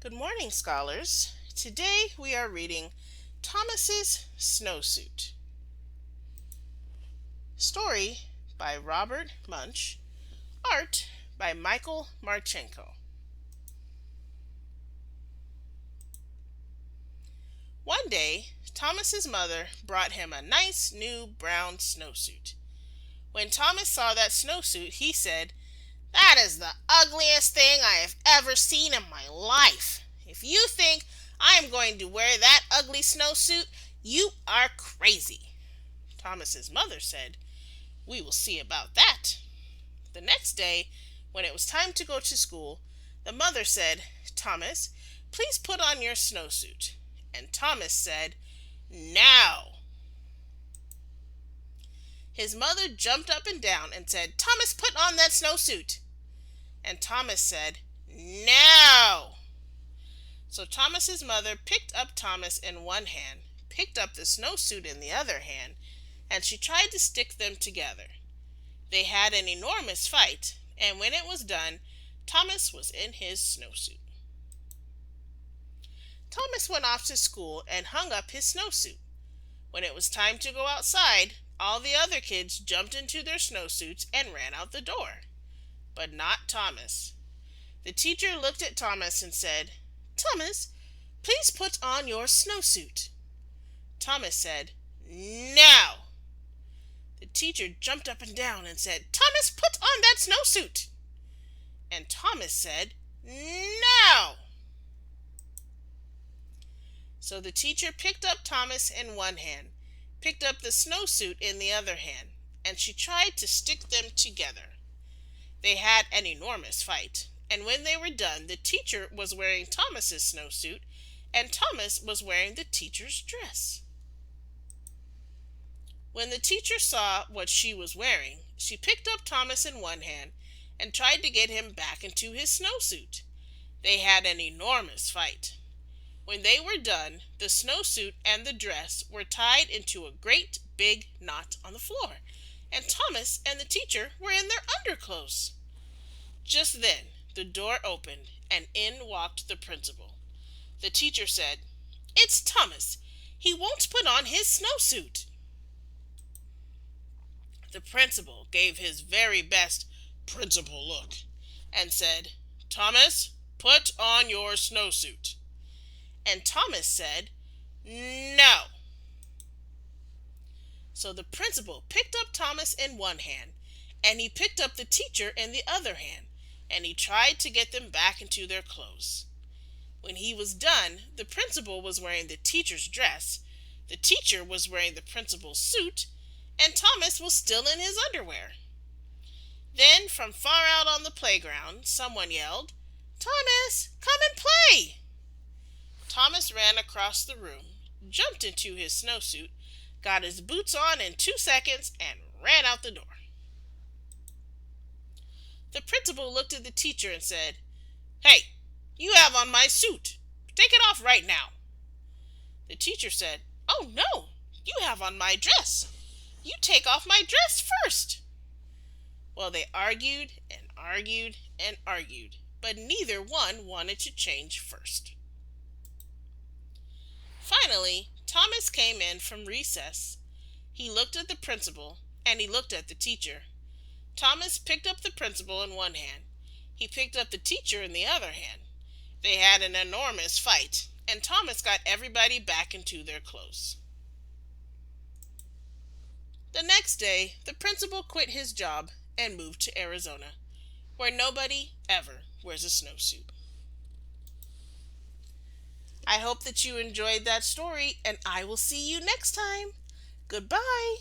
Good morning, scholars. Today we are reading Thomas's Snowsuit. Story by Robert Munch. Art by Michael Marchenko. One day, Thomas's mother brought him a nice new brown snowsuit. When Thomas saw that snowsuit, he said, "That is the ugliest thing I have ever seen in my life. If you think I am going to wear that ugly snowsuit, you are crazy." Thomas's mother said, "We will see about that." The next day, when it was time to go to school, the mother said, "Thomas, please put on your snowsuit." And Thomas said, "Now." His mother jumped up and down and said, "Thomas, put on that snowsuit." And Thomas said, "Now." So Thomas's mother picked up Thomas in one hand, picked up the snowsuit in the other hand, and she tried to stick them together. They had an enormous fight, and when it was done, Thomas was in his snowsuit. Thomas went off to school and hung up his snowsuit. When it was time to go outside, all the other kids jumped into their snowsuits and ran out the door. But not Thomas. The teacher looked at Thomas and said, "Thomas, please put on your snowsuit." Thomas said, "Now." The teacher jumped up and down and said, "Thomas, put on that snowsuit." And Thomas said, "Now." So the teacher picked up Thomas in one hand, picked up the snowsuit in the other hand, and she tried to stick them together. They had an enormous fight, and when they were done, the teacher was wearing Thomas's snowsuit, and Thomas was wearing the teacher's dress. When the teacher saw what she was wearing, she picked up Thomas in one hand and tried to get him back into his snowsuit. They had an enormous fight. When they were done, the snowsuit and the dress were tied into a great big knot on the floor, and Thomas and the teacher were in their underclothes. Just then, the door opened, and in walked the principal. The teacher said, "It's Thomas. He won't put on his snowsuit." The principal gave his very best principal look and said, "Thomas, put on your snowsuit." And Thomas said, "No." So the principal picked up Thomas in one hand, and he picked up the teacher in the other hand, and he tried to get them back into their clothes. When he was done, the principal was wearing the teacher's dress, the teacher was wearing the principal's suit, and Thomas was still in his underwear. Then, from far out on the playground, someone yelled, "Thomas, come and play!" Thomas ran across the room, jumped into his snowsuit, got his boots on in 2 seconds, and ran out the door. The principal looked at the teacher and said, "Hey, you have on my suit. Take it off right now." The teacher said, "Oh no, you have on my dress. You take off my dress first." Well, they argued and argued and argued, but neither one wanted to change first. Finally, Thomas came in from recess. He looked at the principal, and he looked at the teacher. Thomas picked up the principal in one hand. He picked up the teacher in the other hand. They had an enormous fight, and Thomas got everybody back into their clothes. The next day, the principal quit his job and moved to Arizona, where nobody ever wears a snowsuit. I hope that you enjoyed that story, and I will see you next time. Goodbye.